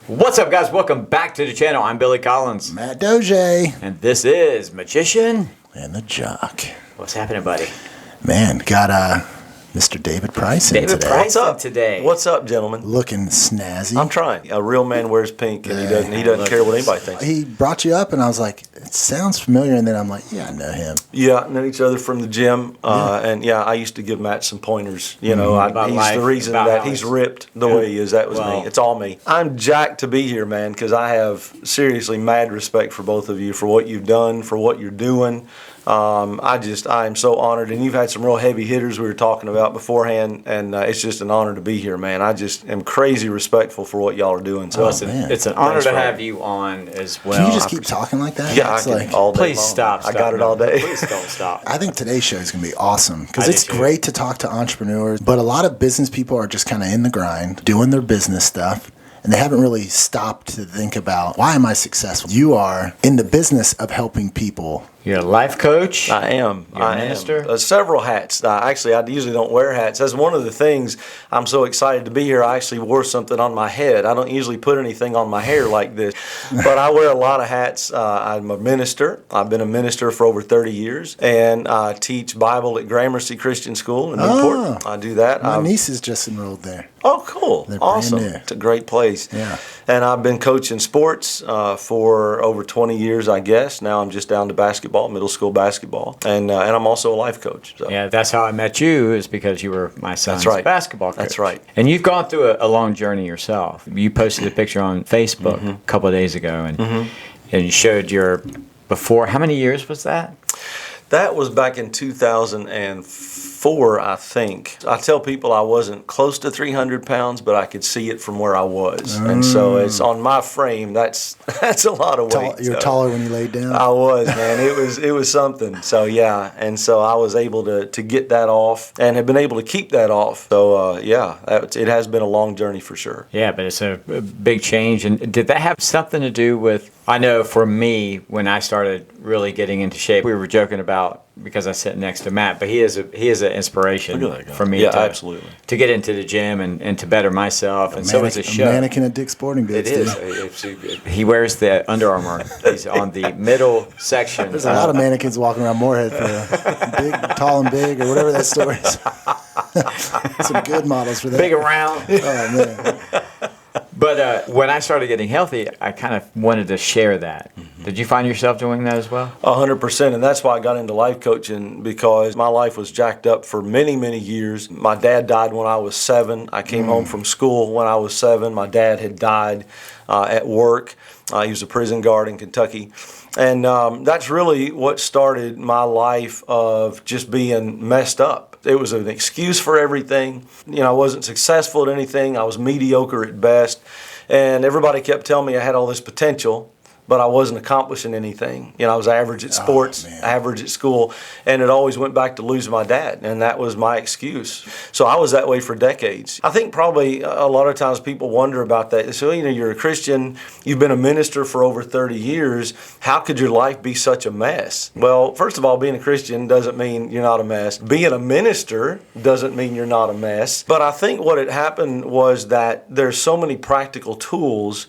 What's up, guys? Welcome back to the channel. I'm Billy Collins. MATJ. And this is Magician. And the Jock. What's happening, buddy? Man, got Mr. David Price in David today. Price up today. What's up, gentlemen? Looking snazzy. I'm trying. A real man wears pink, and he doesn't care what anybody thinks. He brought you up, and I was like, it sounds familiar. And then I'm like, yeah, I know him. Yeah, know each other from the gym, and I used to give Matt some pointers. You know, he's the reason that he's ripped the way he is. That was me. It's all me. I'm jacked to be here, man, because I have seriously mad respect for both of you for what you've done, for what you're doing. I am so honored, and you've had some real heavy hitters we were talking about beforehand, and it's just an honor to be here, man. I just am crazy respectful for what y'all are doing. So it's an honor to have you on as well. Can you just keep talking like that? Yeah, I can all day Please long. stop. I got it all day. Please don't stop. I think today's show is going to be awesome because I it's do too. great to talk to entrepreneurs, but a lot of business people are just kind of in the grind, doing their business stuff. And they haven't really stopped to think about, why am I successful? You are in the business of helping people. You're a life coach. I am. You're a minister. Several hats. Actually, I usually don't wear hats. That's one of the things I'm so excited to be here. I actually wore something on my head. I don't usually put anything on my hair like this, but I wear a lot of hats. I'm a minister. I've been a minister for over 30 years, and I teach Bible at Gramercy Christian School in Newport. I do that. My niece is just enrolled there. Oh, cool. They're Awesome. brand new. It's a great place. Yeah. And I've been coaching sports for over 20 years, I guess. Now I'm just down to basketball, middle school basketball. And I'm also a life coach. So. Yeah, that's how I met you, is because you were my son's basketball coach. That's right. And you've gone through a long journey yourself. You posted a picture on Facebook a couple of days ago, and you showed your before. How many years was that? That was back in 2004, I think. I tell people I wasn't close to 300 pounds, but I could see it from where I was. And so it's on my frame. That's a lot of weight. You're taller when you laid down? I was, man. It was something. So, yeah. And so I was able to get that off and have been able to keep that off. So, it has been a long journey for sure. Yeah, but it's a big change. And did that have something to do with, I know for me, when I started really getting into shape, we were joking about, because I sit next to Matt, but he is an inspiration for me absolutely. To get into the gym and to better myself. And so it's a show. Mannequin at Dick's Sporting Goods. It is. He wears the Under Armour. He's on the middle section. There's a lot of mannequins walking around Moorhead for big, tall and big, or whatever that story is. Some good models for that. Big and round. Oh, man. But when I started getting healthy, I kind of wanted to share that. Did you find yourself doing that as well? 100%, and that's why I got into life coaching, because my life was jacked up for many, many years. My dad died when I was 7. I came home from school when I was 7. My dad had died at work. He was a prison guard in Kentucky. And that's really what started my life of just being messed up. It was an excuse for everything. You know, I wasn't successful at anything. I was mediocre at best. And everybody kept telling me I had all this potential, but I wasn't accomplishing anything. You know, I was average at sports, average at school, and it always went back to losing my dad, and that was my excuse. So I was that way for decades. I think probably a lot of times people wonder about that. So, you know, you're a Christian, you've been a minister for over 30 years, how could your life be such a mess? Well, first of all, being a Christian doesn't mean you're not a mess. Being a minister doesn't mean you're not a mess. But I think what had happened was that there's so many practical tools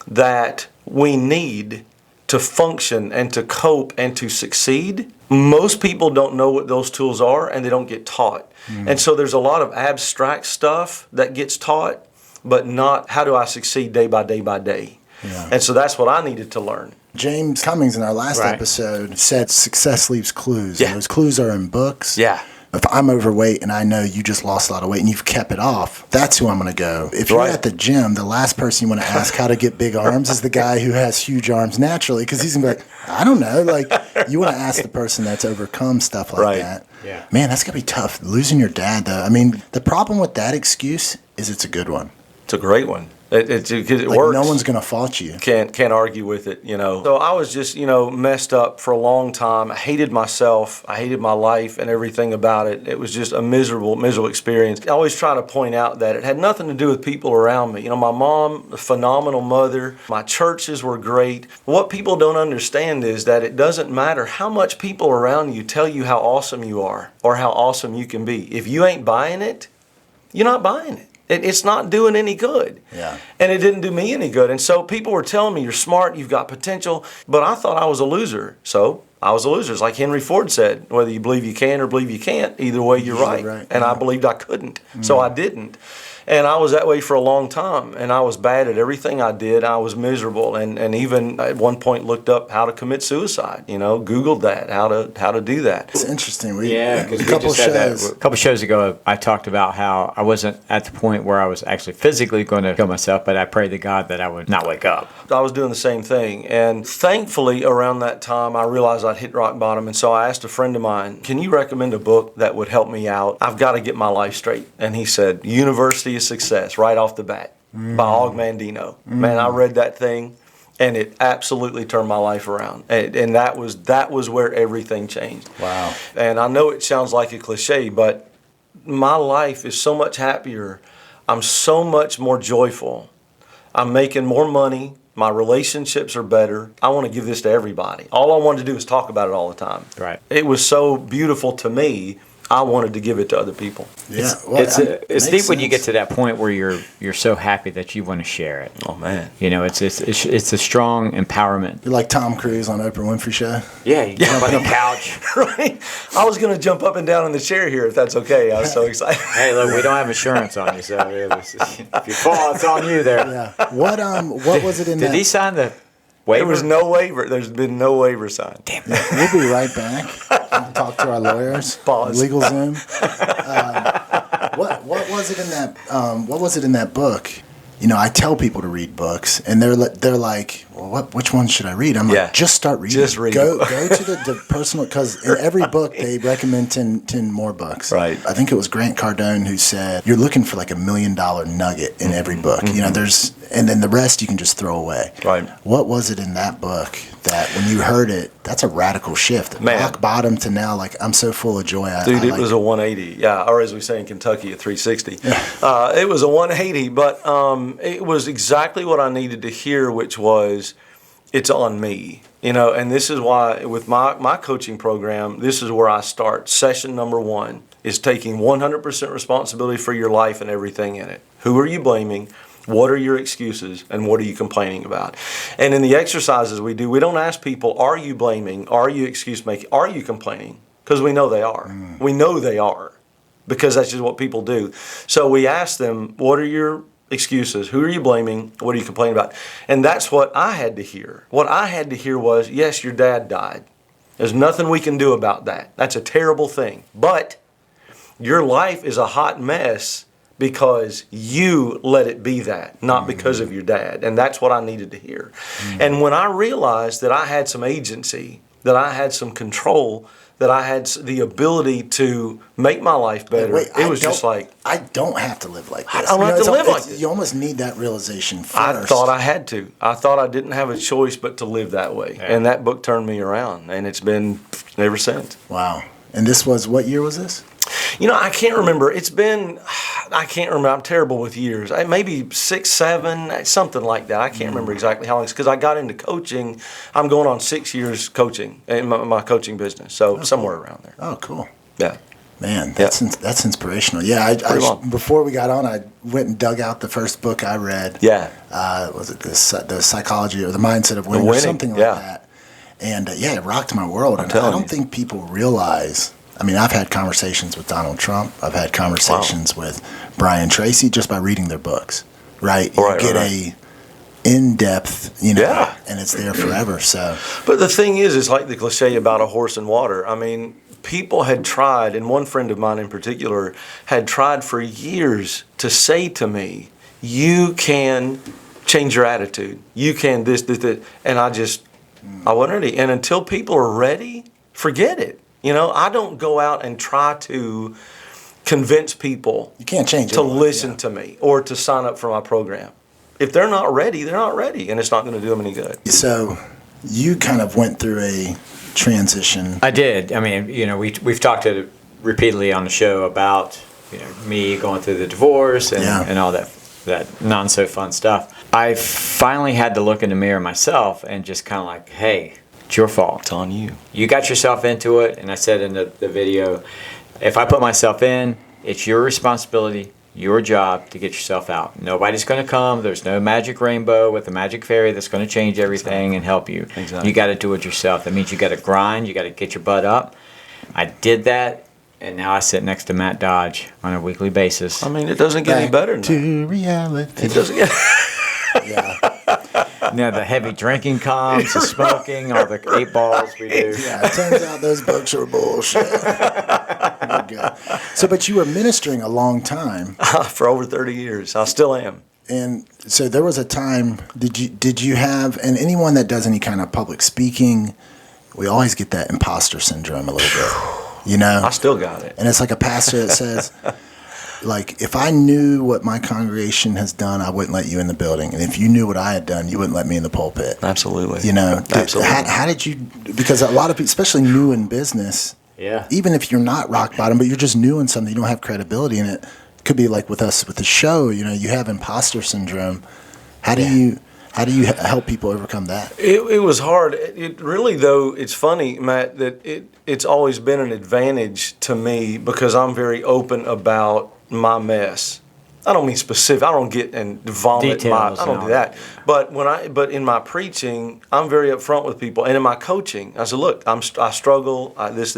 that we need to function and to cope and to succeed. Most people don't know what those tools are, and they don't get taught. And so there's a lot of abstract stuff that gets taught, but not how do I succeed day by day by day. Yeah. And so that's what I needed to learn. James Cummings in our last episode said success leaves clues. Yeah. And those clues are in books. Yeah. If I'm overweight and I know you just lost a lot of weight and you've kept it off, that's who I'm going to go. If you're at the gym, the last person you want to ask how to get big arms is the guy who has huge arms naturally, because he's going to be like, I don't know. Like, you want to ask the person that's overcome stuff like that. Yeah. Man, that's going to be tough. Losing your dad, though. I mean, the problem with that excuse is it's a good one. It's a great one. It like works. No one's going to fault you. Can't argue with it, you know. So I was just, messed up for a long time. I hated myself. I hated my life and everything about it. It was just a miserable experience. I always try to point out that it had nothing to do with people around me. You know, my mom, a phenomenal mother. My churches were great. What people don't understand is that it doesn't matter how much people around you tell you how awesome you are or how awesome you can be. If you ain't buying it, you're not buying it. It's not doing any good. Yeah. And it didn't do me any good. And so people were telling me, you're smart, you've got potential, but I thought I was a loser. So I was a loser. It's like Henry Ford said, whether you believe you can or believe you can't, either way you're right. And I believed I couldn't. So I didn't. And I was that way for a long time, and I was bad at everything I did. I was miserable, and even at one point looked up how to commit suicide. Googled that, how to do that. It's interesting. Because a couple shows ago, I talked about how I wasn't at the point where I was actually physically going to kill myself, but I prayed to God that I would not wake up. I was doing the same thing, and thankfully around that time I realized I'd hit rock bottom, and so I asked a friend of mine, can you recommend a book that would help me out? I've got to get my life straight. And he said, University of Success, right off the bat, by Og Mandino. Man, I read that thing, and it absolutely turned my life around. And that was where everything changed. Wow. And I know it sounds like a cliche, but my life is so much happier. I'm so much more joyful. I'm making more money. My relationships are better. I want to give this to everybody. All I wanted to do was talk about it all the time. Right. It was so beautiful to me. I wanted to give it to other people. Yeah, it's deep when you get to that point where you're so happy that you want to share it. Oh man, it's a strong empowerment. You're like Tom Cruise on Oprah Winfrey Show. Yeah, you jump on the couch. Right. I was gonna jump up and down in the chair here if that's okay. I was so excited. Hey, look, we don't have insurance on you, so if you fall, it's on you there. Yeah. What was it in? Did he sign the waiver? There was no waiver. There's been no waiver signed. Damn. We'll be right back. We'll talk to our lawyers. Pause. Legal Zoom. What was it in that? What was it in that book? I tell people to read books, and they're like, well, which one should I read? I'm like, just start reading. Just read. Go to the personal, because in every book they recommend 10 more books. Right. I think it was Grant Cardone who said, you're looking for like $1 million nugget in every book. And then the rest you can just throw away. Right. What was it in that book that when you heard it, that's a radical shift? Man. Rock bottom to now, like, I'm so full of joy. Dude, it was a 180. Yeah, or as we say in Kentucky, a 360. It was a 180, but it was exactly what I needed to hear, which was, it's on me. And this is why with my coaching program, this is where I start. Session number 1 is taking 100% responsibility for your life and everything in it. Who are you blaming? What are your excuses, and what are you complaining about? And in the exercises we do, we don't ask people, are you blaming? Are you excuse making? Are you complaining? Because we know they are. We know they are, because that's just what people do. So we ask them, what are your excuses? Who are you blaming? What are you complaining about? And that's what I had to hear. What I had to hear was, yes, your dad died. There's nothing we can do about that. That's a terrible thing. But your life is a hot mess because you let it be that, not because of your dad. And that's what I needed to hear. And when I realized that I had some agency, that I had some control, that I had the ability to make my life better, it was just like, I don't have to live like this. I don't have to live like this. You almost need that realization first. I thought I had to. I thought I didn't have a choice but to live that way. Yeah. And that book turned me around, and it's been ever since. Wow. And this was, what year was this? I can't remember. I can't remember. I'm terrible with years. Maybe 6, 7, something like that. I can't remember exactly how long. It's because I got into coaching. I'm going on 6 years coaching in my coaching business. So somewhere around there. Oh, cool. Yeah. Man, that's inspirational. Yeah, before we got on, I went and dug out the first book I read. Yeah. Was it the psychology or the mindset of winning, or something like that? And it rocked my world. And I don't think people realize. I mean, I've had conversations with Donald Trump. I've had conversations with Brian Tracy just by reading their books, right? You get a in-depth, and it's there forever. So, but the thing is, it's like the cliche about a horse and water. I mean, people had tried, and one friend of mine in particular had tried for years to say to me, you can change your attitude. You can this, and I wasn't ready. And until people are ready, forget it. I don't go out and try to convince people you can't change to listen to me or to sign up for my program. If they're not ready, they're not ready, and it's not going to do them any good. So you kind of went through a transition. I did. I mean, we've talked repeatedly on the show about me going through the divorce and all that non so fun stuff. I finally had to look in the mirror myself and just kind of like, hey, it's your fault. It's on you. You got yourself into it, and I said in the video, if I put myself in, it's your responsibility your job to get yourself out. Nobody's going to come. There's no magic rainbow with a magic fairy that's going to change everything and help you. Exactly. You got to do it yourself. That means you got to grind. You got to get your butt up. I did that, and now I sit next to Matt Dodge on a weekly basis. I mean, it doesn't get any better than to reality. It doesn't get. Yeah. The heavy drinking comes, the smoking, all the 8 balls we do. Yeah, it turns out those books are bullshit. We're good. So, but you were ministering a long time. For over 30 years. I still am. And so there was a time, did you have, and anyone that does any kind of public speaking, we always get that imposter syndrome a little bit, you know? I still got it. And it's like a pastor that says, like, if I knew what my congregation has done, I wouldn't let you in the building. And if you knew what I had done, you wouldn't let me in the pulpit. Absolutely. You know? Absolutely. How did you, because a lot of people, especially new in business, even if you're not rock bottom, but you're just new in something, you don't have credibility in it. Could be like with us with the show, you know, you have imposter syndrome. How do you help people overcome that? It was hard. It really, though, it's funny, Matt, that it's always been an advantage to me because I'm very open about my mess. I don't mean specific. I don't get and vomit I don't do that. But in my preaching, I'm very upfront with people, and in my coaching, I said, look, I struggle. This,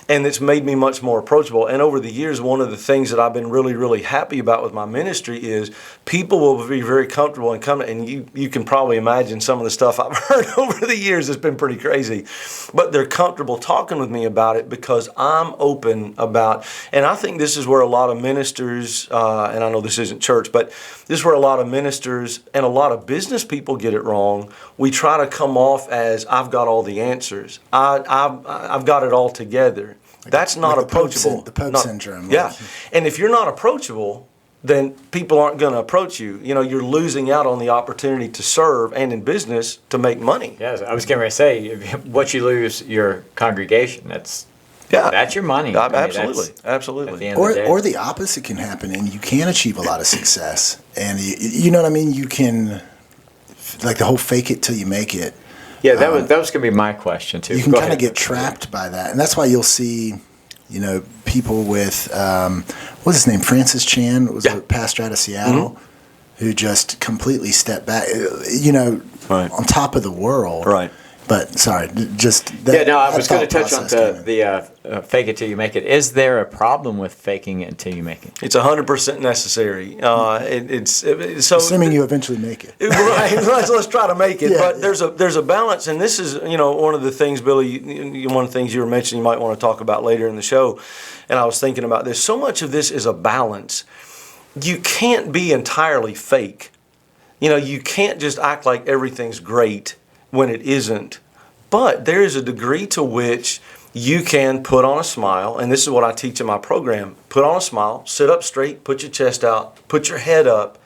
and it's made me much more approachable. And over the years, one of the things that I've been really, really happy about with my ministry is people will be very comfortable and come. And you can probably imagine some of the stuff I've heard over the years. It's been pretty crazy, but they're comfortable talking with me about it because I'm open about. And I think this is where a lot of ministers, and I know this isn't church, but this is where a lot of ministers and a lot of business people get it wrong. We try to come off as I've got all the answers. I've got it all together. That's not approachable. The Pope syndrome. Yeah, and if you're not approachable, then people aren't going to approach you. You know, you're losing out on the opportunity to serve and in business to make money. Yeah, I was going to say, once you lose your congregation, that's your money. Absolutely. At the end or of the day. or the opposite can happen, and you can achieve a lot of success. And you know what I mean? You can, like the whole fake it till you make it. Yeah, that was going to be my question, too. You can kind of get trapped by that. And that's why you'll see, you know, people with, what's his name, Francis Chan, was a pastor out of Seattle, who just completely stepped back, you know, on top of the world. Right. But, sorry, just that. Yeah, no, I was going to touch on the fake it till you make it. Is there a problem with faking it until you make it? It's 100% necessary. So assuming you eventually make it. Right. Let's try to make it. Yeah, but there's a balance, and this is, you know, one of the things, Billy, one of the things you were mentioning you might want to talk about later in the show, and I was thinking about this. So much of this is a balance. You can't be entirely fake. You know, you can't just act like everything's great when it isn't. But there is a degree to which you can put on a smile, and this is what I teach in my program. Put on a smile, sit up straight, put your chest out, put your head up.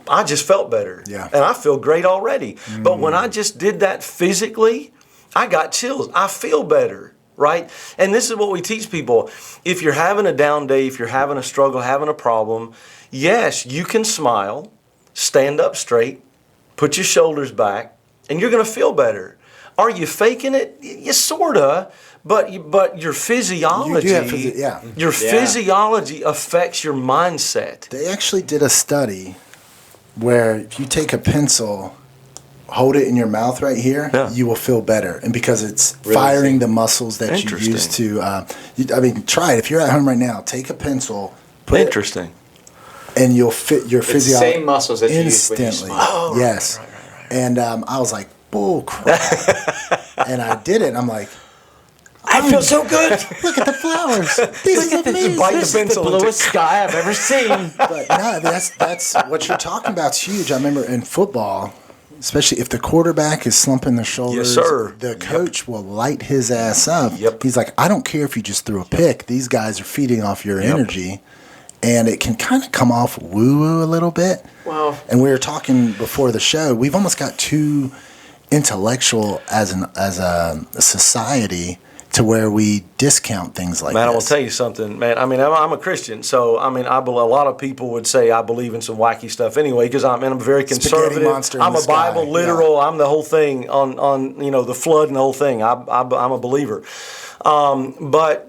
I just felt better. Yeah. And I feel great already. But when I just did that physically, I got chills. I feel better, right? And this is what we teach people. If you're having a down day, if you're having a struggle, having a problem, yes, you can smile, stand up straight, put your shoulders back, and you're going to feel better. Are you faking it? You sorta, but your physiology, your physiology affects your mindset. They actually did a study where if you take a pencil, hold it in your mouth right here, you will feel better, and because it's firing the muscles that you use to. I mean, try it if you're at home right now. Take a pencil, put it, and you'll fit your physiology. Same muscles that you use when you instantly. smile. Oh, Yes, right. And I was like, bull crap. And I did it. And I'm like, I feel so good. look at the flowers. This is amazing. Bite the This is the pencil bluest sky I've ever seen. But no, that's what you're talking about is huge. I remember in football, especially if the quarterback is slumping their shoulders, Yes, sir. the coach will light his ass up. Yep. He's like, I don't care if you just threw a pick. These guys are feeding off your energy. And it can kind of come off woo-woo a little bit. Well, and we were talking before the show. We've almost got too intellectual as a society to where we discount things like Man, this. I will tell you something, man. I mean, I'm a Christian, so I mean, a lot of people would say I believe in some wacky stuff anye because I'm very conservative. Monster in I'm the a Bible sky. literal. Yeah. I'm the whole thing on you know the flood and the whole thing. I'm a believer, but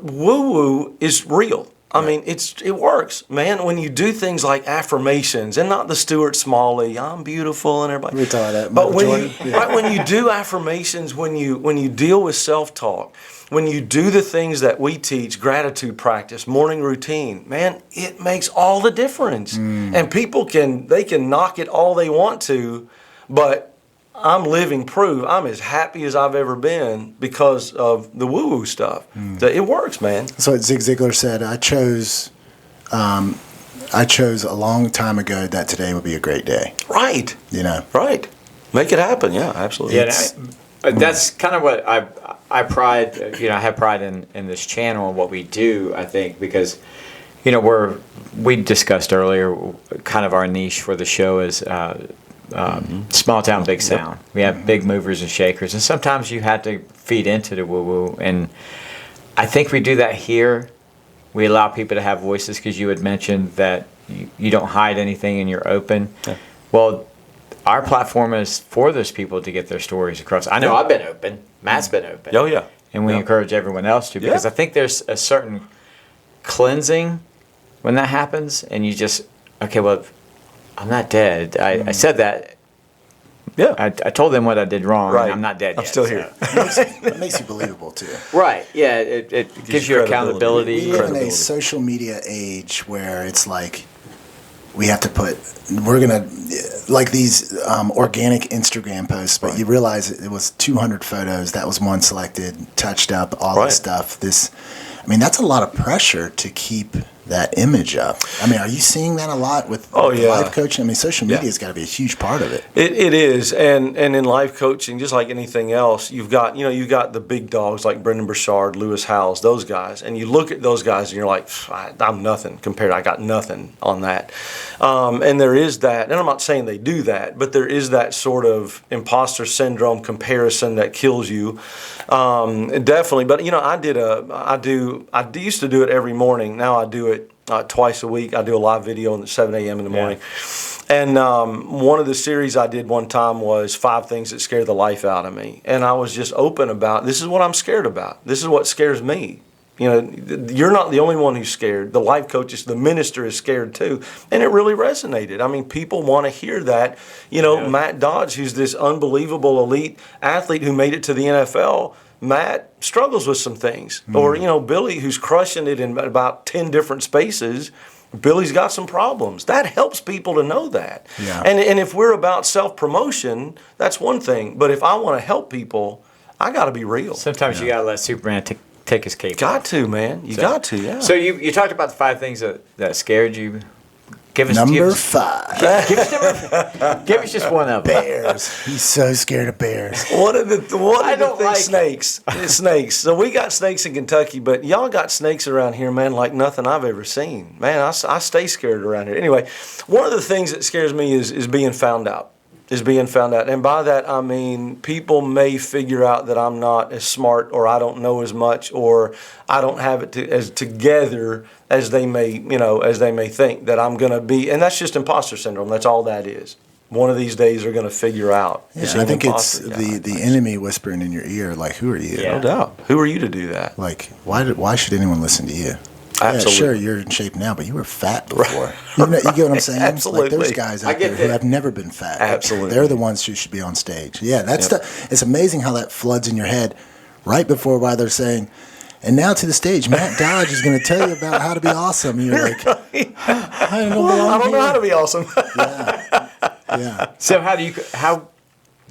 woo woo is real. I mean, it works, man. When you do things like affirmations, and not the Stuart Smalley, I'm beautiful and everybody. We taught that. But when you do affirmations, when you deal with self-talk, when you do the things that we teach, gratitude practice, morning routine, man, it makes all the difference. And people can knock it all they want to, but I'm living proof. I'm as happy as I've ever been because of the woo-woo stuff. It works, man. So what Zig Ziglar said, I chose a long time ago that today would be a great day. Right. You know. Right. Make it happen. Yeah, absolutely. Yeah, that's kind of what I pride. I have pride in this channel and what we do. I think because, we discussed earlier, kind of our niche for the show is. Small town, big sound. We have big movers and shakers, and sometimes you have to feed into the woo-woo. And I think we do that here. We allow people to have voices because you had mentioned that you don't hide anything and you're open. Yeah. Well, our platform is for those people to get their stories across. I know I've been open. Matt's been open. Oh, yeah. And we encourage everyone else to because I think there's a certain cleansing when that happens, and you just, okay, well, I'm not dead. I said that. Yeah. I told them what I did wrong. Right. And I'm not dead I'm yet. still here. It makes you believable too. Right. Yeah. It gives you accountability. We live in a social media age where it's like we have to we're going to, like these organic Instagram posts, but you realize it was 200 photos. That was one selected, touched up, all this stuff. That's a lot of pressure to keep that image up. Are you seeing that a lot with life coaching? Social media has got to be a huge part of it. It is, and in life coaching, just like anything else, you've got the big dogs like Brendan Burchard, Lewis Howes, those guys, and you look at those guys and you're like, I'm nothing compared. I got nothing on that, and there is that, and I'm not saying they do that, but there is that sort of imposter syndrome comparison that kills you, definitely. But I used to do it every morning. Now I do it twice a week. I do a live video at 7 a.m. in the morning. And one of the series I did one time was 5 things that scare the life out of me. And I was just open about, this is what I'm scared about. This is what scares me. You're not the only one who's scared. The life coach, the minister is scared too. And it really resonated. People want to hear that. Matt Dodge, who's this unbelievable elite athlete who made it to the NFL, Matt struggles with some things. Or, Billy, who's crushing it in about 10 different spaces, Billy's got some problems. That helps people to know that. Yeah. And if we're about self-promotion, that's one thing. But if I want to help people, I got to be real. Sometimes you got to let Superman take his cape. Got to, man. You got to, yeah. So you talked about the 5 things that scared you. Give us number 5. Give us just one of them. Bears. He's so scared of bears. One of the things, snakes. Snakes. So we got snakes in Kentucky, but y'all got snakes around here, man, like nothing I've ever seen. Man, I stay scared around here. Anyway, one of the things that scares me is being found out. And by that, I mean people may figure out that I'm not as smart, or I don't know as much, or I don't have it as together as they may think that I'm going to be. And that's just imposter syndrome. That's all that is. One of these days they're going to figure out. Yeah, I think it's the enemy whispering in your ear, like, who are you? Yeah. No doubt. Who are you to do that? Like, why should anyone listen to you? Absolutely. Yeah, sure, you're in shape now, but you were fat before. You get what I'm saying? Absolutely. Like, there's guys out there who have never been fat. Absolutely. They're the ones who should be on stage. Yeah, it's amazing how that floods in your head right before why they're saying, and now to the stage, Matt Dodge is going to tell you about how to be awesome. And you're like, I don't know how to be awesome. Yeah. So how do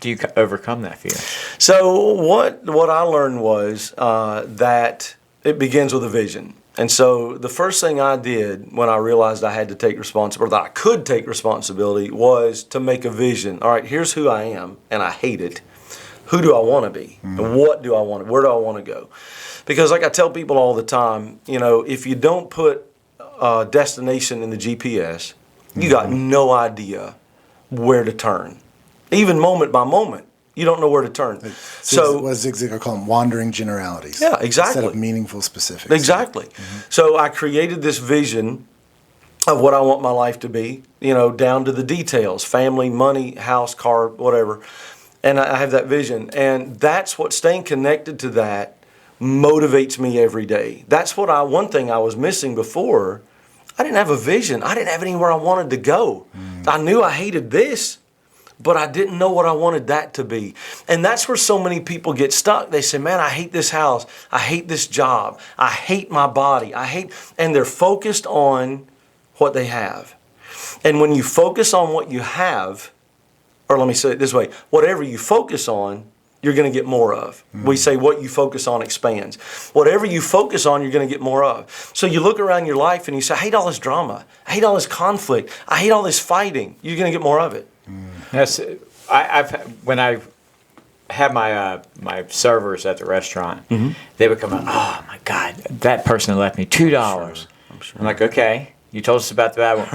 you overcome that fear? So what I learned was that it begins with a vision. And so the first thing I did when I realized I had to take responsibility, that I could take responsibility, was to make a vision. All right, here's who I am, and I hate it. Who do I want to be? And what do I want? Where do I want to go? Because like I tell people all the time, if you don't put a destination in the GPS, you got no idea where to turn. Even moment by moment, you don't know where to turn. So what does Zig Ziglar call them? Wandering generalities. Yeah, exactly. Instead of meaningful specifics. Exactly. So I created this vision of what I want my life to be, down to the details, family, money, house, car, whatever. And I have that vision. And that's what staying connected to that motivates me every day. That's one thing I was missing before. I didn't have a vision. I didn't have anywhere I wanted to go. I knew I hated this, but I didn't know what I wanted that to be. And that's where so many people get stuck. They say, man, I hate this house. I hate this job. I hate my body. And they're focused on what they have. And when you focus on what you have, or let me say it this way, whatever you focus on, you're going to get more of. We say what you focus on expands. Whatever you focus on, you're going to get more of. So you look around your life and you say, I hate all this drama. I hate all this conflict. I hate all this fighting. You're going to get more of it. When I have my servers at the restaurant, they would come out, oh my God, that person left me $2. I'm like, okay, you told us about the bad one.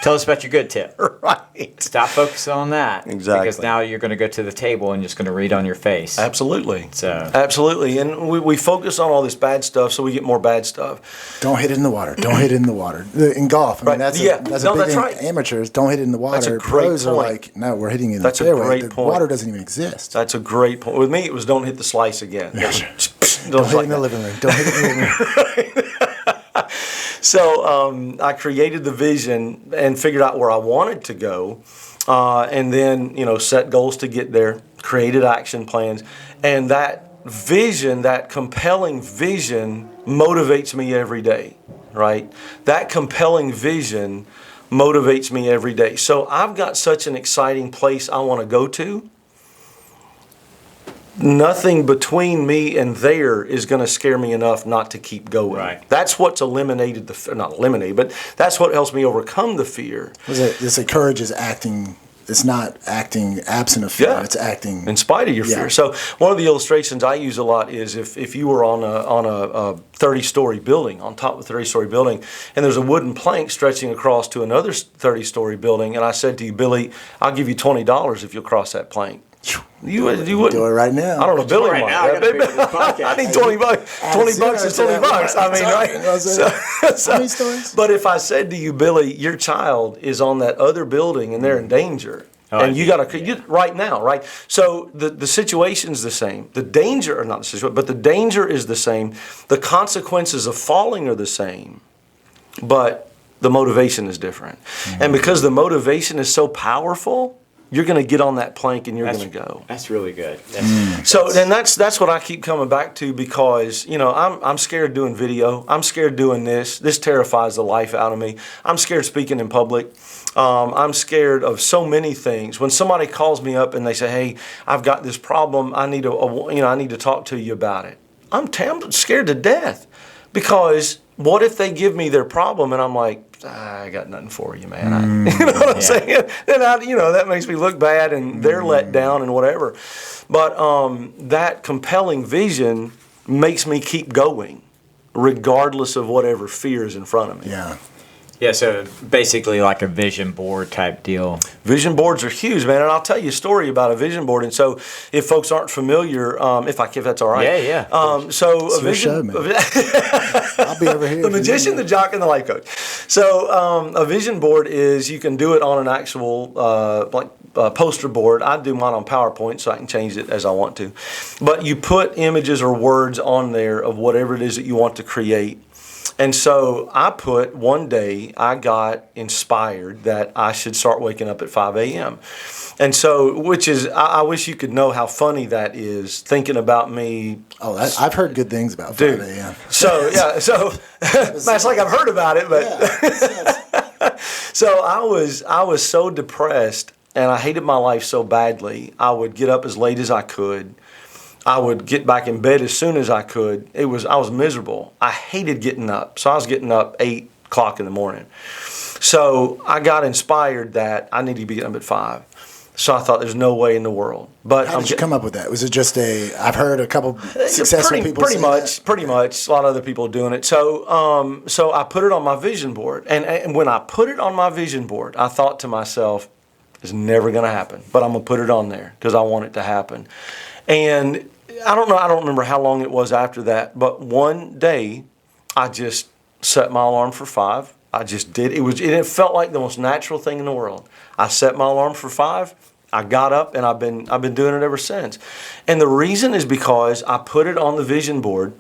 Tell us about your good tip. Right. Stop focusing on that. Exactly. Because now you're going to go to the table and just going to read on your face. Absolutely. So. Absolutely. And we focus on all this bad stuff, so we get more bad stuff. Don't hit it in the water. Don't hit it in the water. In golf, I mean, that's a big thing. Right. Amateurs don't hit it in the water. That's a great Pros point. are like, no, we're hitting it in That's the a fairway. great The point. water doesn't even exist. That's a great point. With me, it was don't hit the slice again. Don't hit it in the living room. Don't hit it in the living room. So I created the vision and figured out where I wanted to go, and then set goals to get there, created action plans, and that vision, that compelling vision, motivates me every day. Right? That compelling vision motivates me every day. So I've got such an exciting place I want to go to. Nothing between me and there is going to scare me enough not to keep going. Right. That's what's eliminated not eliminated, but that's what helps me overcome the fear. This courage is acting. It's not acting absent of fear. Yeah. It's acting In spite of your fear. So one of the illustrations I use a lot is if you were on a 30-story building, on top of a 30-story building, and there's a wooden plank stretching across to another 30-story building, and I said to you, Billy, I'll give you $20 if you'll cross that plank. You wouldn't do it right now. I don't know, Billy right might. now, I gotta figure this podcast I need $20. $20 is $20. I mean, right? So, how many stories? But if I said to you, Billy, your child is on that other building and they're in danger, and you got to right now, right? So the situation's the same. The danger, or not the situation, but the danger is the same. The consequences of falling are the same, but the motivation is different. And because the motivation is so powerful, you're going to get on that plank and you're going to go. That's really good. So then that's what I keep coming back to, because I'm scared doing video. I'm scared doing this. This terrifies the life out of me. I'm scared speaking in public. I'm scared of so many things. When somebody calls me up and they say, "Hey, I've got this problem. I need to talk to you about it." I'm scared to death, because what if they give me their problem and I'm like, I got nothing for you, man. You know what I'm saying? Then that makes me look bad, and they're let down and whatever. But that compelling vision makes me keep going, regardless of whatever fear is in front of me. Yeah. Yeah, so basically like a vision board type deal. Vision boards are huge, man, and I'll tell you a story about a vision board. And so, if folks aren't familiar, if that's all right, Yeah. So It's a your vision, show, man. I'll be over here. the magician, the jock, and the life coach. So a vision board is, you can do it on an actual poster board. I do mine on PowerPoint, so I can change it as I want to. But you put images or words on there of whatever it is that you want to create. And so one day I got inspired that I should start waking up at 5 a.m. And so, which is, I wish you could know how funny that is, thinking about me. Oh, I've heard good things about 5 a.m. So, that's like I've heard about it, but. So I was so depressed, and I hated my life so badly. I would get up as late as I could. I would get back in bed as soon as I could. I was miserable. I hated getting up. So I was getting up 8 o'clock in the morning. So I got inspired that I needed to be getting up at 5. So I thought, there's no way in the world. But how did you come up with that? Was it just I've heard a couple successful people pretty much. A lot of other people doing it. So I put it on my vision board. And when I put it on my vision board, I thought to myself, it's never going to happen. But I'm going to put it on there because I want it to happen. And I don't remember how long it was after that, but one day I just set my alarm for 5. I just did. It felt like the most natural thing in the world. I set my alarm for 5. I got up, and I've been doing it ever since. And the reason is because I put it on the vision board,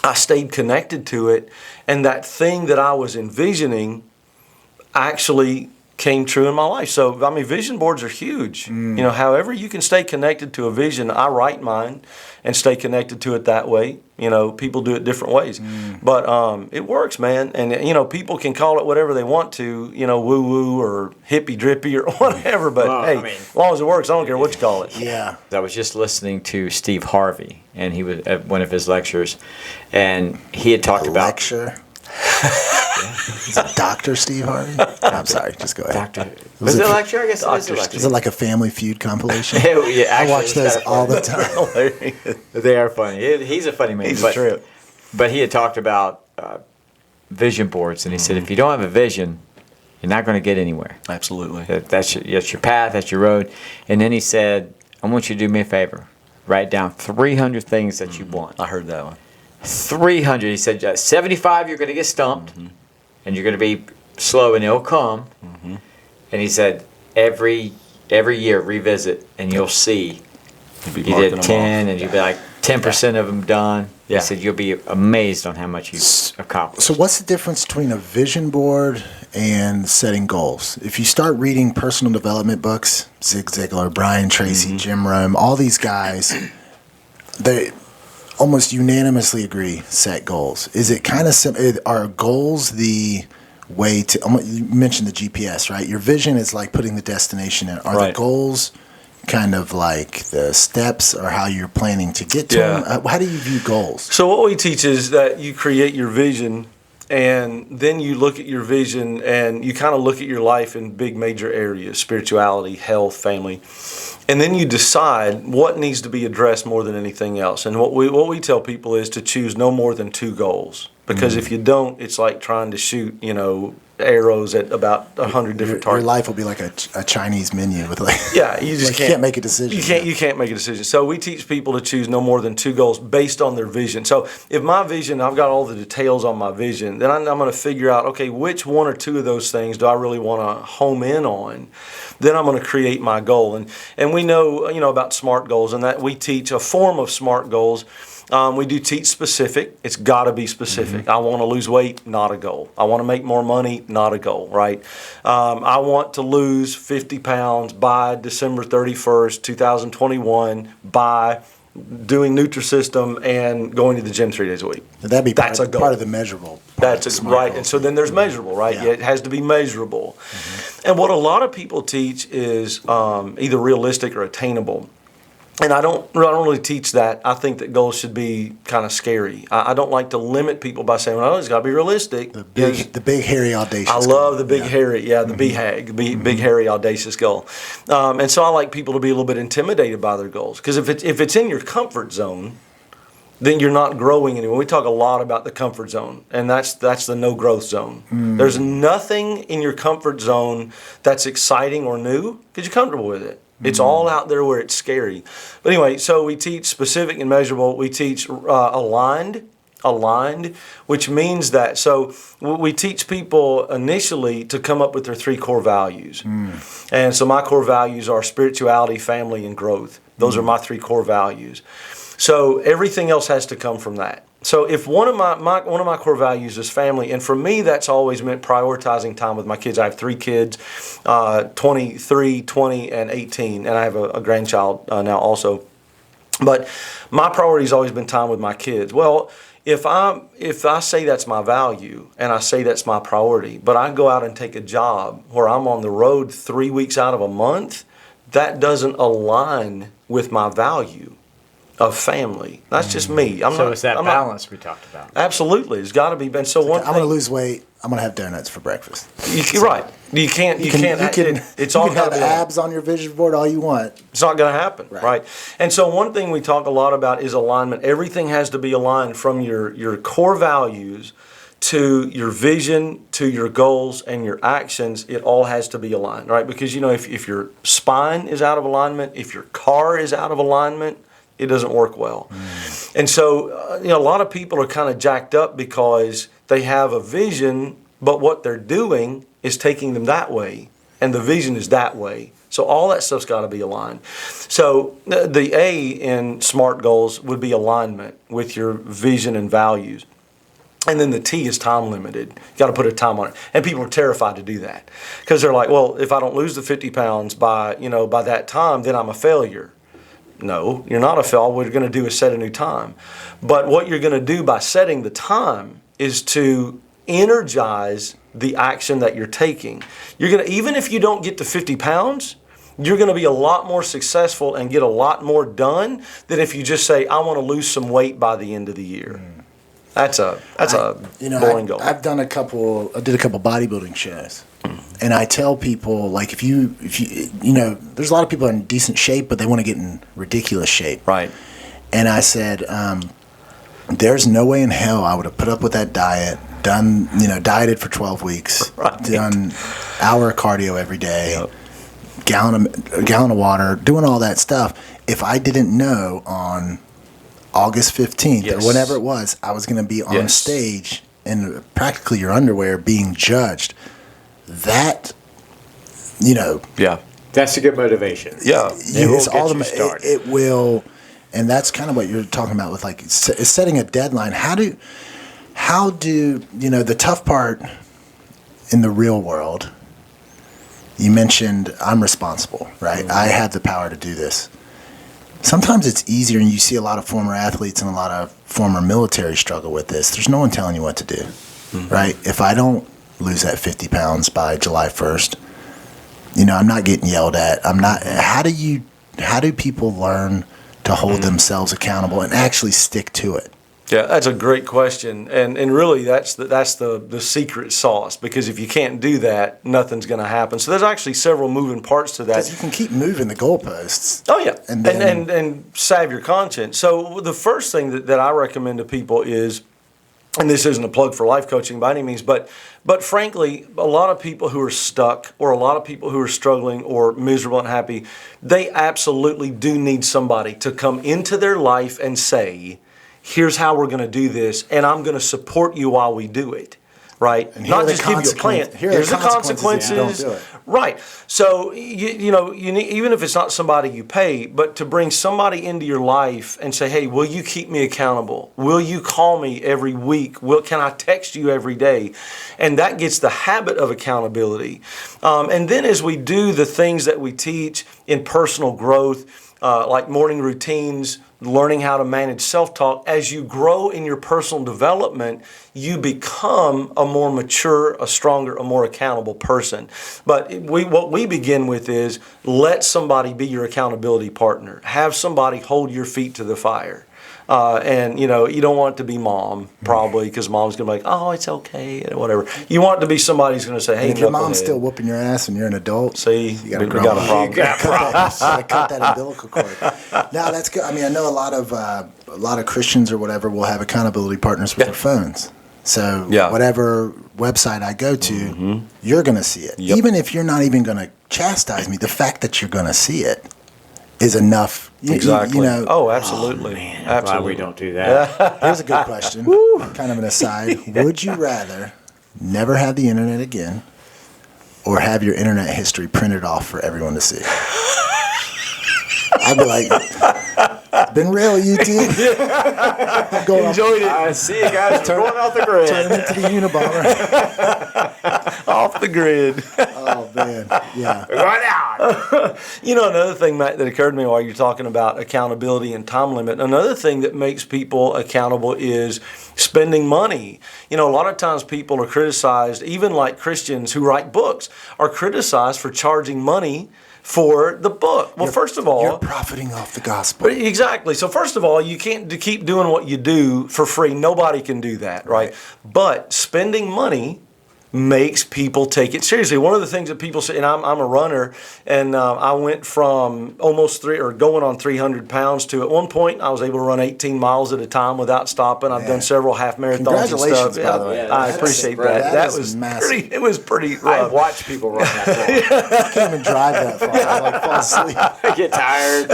I stayed connected to it, and that thing that I was envisioning actually came true in my life. So, I mean, vision boards are huge. However you can stay connected to a vision, I write mine and stay connected to it that way. People do it different ways. But it works, man. And, people can call it whatever they want to, woo-woo or hippy-drippy or whatever. But, as long as it works, I don't care what you call it. Yeah. I was just listening to Steve Harvey, and he was at one of his lectures, and he had talked about... Lecture? Is it Dr. Steve Harvey? I'm sorry, just go ahead. Doctor. Was it a lecture? I guess it was a lecture. Is it like a Family Feud compilation? Yeah, I watch those all the time. They are funny. He's a funny man. He's a trip. But he had talked about vision boards, and he said, if you don't have a vision, you're not going to get anywhere. Absolutely. That's your path, that's your road. And then he said, I want you to do me a favor. Write down 300 things that you want. I heard that one. 300. He said, 75 you're going to get stumped, and you're going to be slow, and it'll come. And he said, every year revisit, and you'll see. You did 10, and you'll be like 10% of them done. Yeah. He said you'll be amazed on how much you've accomplished. So what's the difference between a vision board and setting goals? If you start reading personal development books, Zig Ziglar, Brian Tracy, Jim Rohn, all these guys, they almost unanimously agree, set goals. Is it kind of are goals the way to, you mentioned the GPS, right? Your vision is like putting the destination in. Are the goals kind of like the steps or how you're planning to get to them? How do you view goals? So what we teach is that you create your vision, and then you look at your vision and you kind of look at your life in big major areas: spirituality, health, family. And then you decide what needs to be addressed more than anything else. And what we tell people is to choose no more than 2 goals. Because if you don't, it's like trying to shoot, arrows at about 100 different targets. Your life will be like a Chinese menu with like you just can't make a decision. You can't make a decision. So we teach people to choose no more than 2 goals based on their vision. So if my vision, I've got all the details on my vision, then I'm going to figure out, okay, which 1 or 2 of those things do I really want to home in on? Then I'm going to create my goal. And we know, about SMART goals, and that we teach a form of SMART goals. We do teach specific. It's got to be specific. I want to lose weight, not a goal. I want to make more money, not a goal, right? I want to lose 50 pounds by December 31st, 2021 by doing Nutrisystem and going to the gym 3 days a week. That'd be That's a goal. Part of the measurable. That's right. And so then there's measurable, right? Yeah. It has to be measurable. And what a lot of people teach is either realistic or attainable. And I don't really teach that. I think that goals should be kind of scary. I don't like to limit people by saying, well, it's got to be realistic. The big, hairy, audacious I love the big, hairy, the BHAG, big, hairy, audacious goal. And so I like people to be a little bit intimidated by their goals. Because if it's in your comfort zone, then you're not growing anymore. We talk a lot about the comfort zone, and that's the no growth zone. There's nothing in your comfort zone that's exciting or new because you're comfortable with it. It's all out there where it's scary. But anyway, so we teach specific and measurable. We teach aligned, which means that. So we teach people initially to come up with their 3 core values. And so my core values are spirituality, family, and growth. Those are my 3 core values. So everything else has to come from that. So if one of my core values is family, and for me that's always meant prioritizing time with my kids. I have 3 kids, 23, 20, and 18, and I have a grandchild now also. But my priority has always been time with my kids. Well, if I say that's my value and I say that's my priority, but I go out and take a job where I'm on the road 3 weeks out of a month, that doesn't align with my value of family. That's just me. It's that balance we talked about. Absolutely. It's got to be. And so I'm going to lose weight. I'm going to have donuts for breakfast. You're right. You can't. It's all got to have be abs on your vision board all you want. It's not going to happen, right? And so one thing we talk a lot about is alignment. Everything has to be aligned from your core values to your vision, to your goals and your actions. It all has to be aligned, right? Because if your spine is out of alignment, if your car is out of alignment, it doesn't work well. And so, a lot of people are kind of jacked up because they have a vision, but what they're doing is taking them that way. and the vision is that way. So all that stuff's got to be aligned. So the A in SMART goals would be alignment with your vision and values. And then the T is time limited. You got to put a time on it. And people are terrified to do that because they're like, well, if I don't lose the 50 pounds by that time, then I'm a failure. No, you're not a failure. All we're going to do is set a new time. But what you're going to do by setting the time is to energize the action that you're taking. You're going to, even if you don't get to 50 pounds, you're going to be a lot more successful and get a lot more done than if you just say, I want to lose some weight by the end of the year. That's a boring goal. I did a couple bodybuilding shows, and I tell people, like, if you there's a lot of people in decent shape, but they want to get in ridiculous shape. Right. And I said, there's no way in hell I would have put up with that diet, dieted for 12 weeks, right. Done hour of cardio every day, Yep. gallon of water, doing all that stuff, if I didn't know on August 15th Yes. or whenever it was, I was going to be on Yes. stage in practically your underwear being judged. That, Yeah. That's a good motivation. Yeah. It will get you started. It will, and that's kind of what you're talking about with like setting a deadline. How do the tough part in the real world? You mentioned I'm responsible, right? Mm-hmm. I have the power to do this. Sometimes it's easier, and you see a lot of former athletes and a lot of former military struggle with this. There's no one telling you what to do, right? If I don't lose that 50 pounds by July 1st, I'm not getting yelled at. I'm not. How do people learn to hold themselves accountable and actually stick to it? Yeah, that's a great question, and really that's the secret sauce, because if you can't do that, nothing's going to happen. So there's actually several moving parts to that. Because you can keep moving the goalposts. Oh yeah, and and salve your conscience. So the first thing that I recommend to people is, and this isn't a plug for life coaching by any means, but frankly, a lot of people who are stuck, or a lot of people who are struggling or miserable and happy, they absolutely do need somebody to come into their life and say, here's how we're going to do this, and I'm going to support you while we do it, right? And Not just give you a plan. Here's the consequences. If you don't do it. Right. So you need, even if it's not somebody you pay, but to bring somebody into your life and say, hey, will you keep me accountable? Will you call me every week? Can I text you every day? And that gets the habit of accountability. And then as we do the things that we teach in personal growth, like morning routines, learning how to manage self-talk, as you grow in your personal development, you become a more mature, a stronger, a more accountable person. But what we begin with is let somebody be your accountability partner. Have somebody hold your feet to the fire. And you don't want it to be mom, probably, because mom's going to be like, oh, it's okay, whatever. You want it to be somebody who's going to say, hey, if your mom's still whooping your ass when you're an adult, see, you got a problem. You got problems. You gotta cut that umbilical cord. Now that's good. I mean, I know a lot of Christians or whatever will have accountability partners with their phones. So whatever website I go to, you're going to see it. Yep. Even if you're not even going to chastise me, the fact that you're going to see it is enough. Exactly. Oh, absolutely. Man, absolutely. glad we don't do that. Here's a good question. Kind of an aside. Would you rather never have the internet again, or have your internet history printed off for everyone to see? I'd be like, been real, YouTube. Enjoyed it. I see you guys going off the grid. Turn into the Unabomber. Off the grid. Oh, man. Yeah. Going out. Another thing, Matt, that occurred to me while you're talking about accountability and time limit, another thing that makes people accountable is spending money. A lot of times people are criticized, even like Christians who write books, are criticized for charging money for the book. Well, first of all, you're profiting off the gospel. Exactly. So first of all, you can't keep doing what you do for free. Nobody can do that, right? But spending money makes people take it seriously. One of the things that people say, and I'm a runner, and I went from going on 300 pounds to, at one point, I was able to run 18 miles at a time without stopping. I've done several half marathons and stuff. Congratulations, by the way. I appreciate that. That was massive. It was pretty rough. I've watched people run that I can't even drive that far. I fall asleep. I get tired.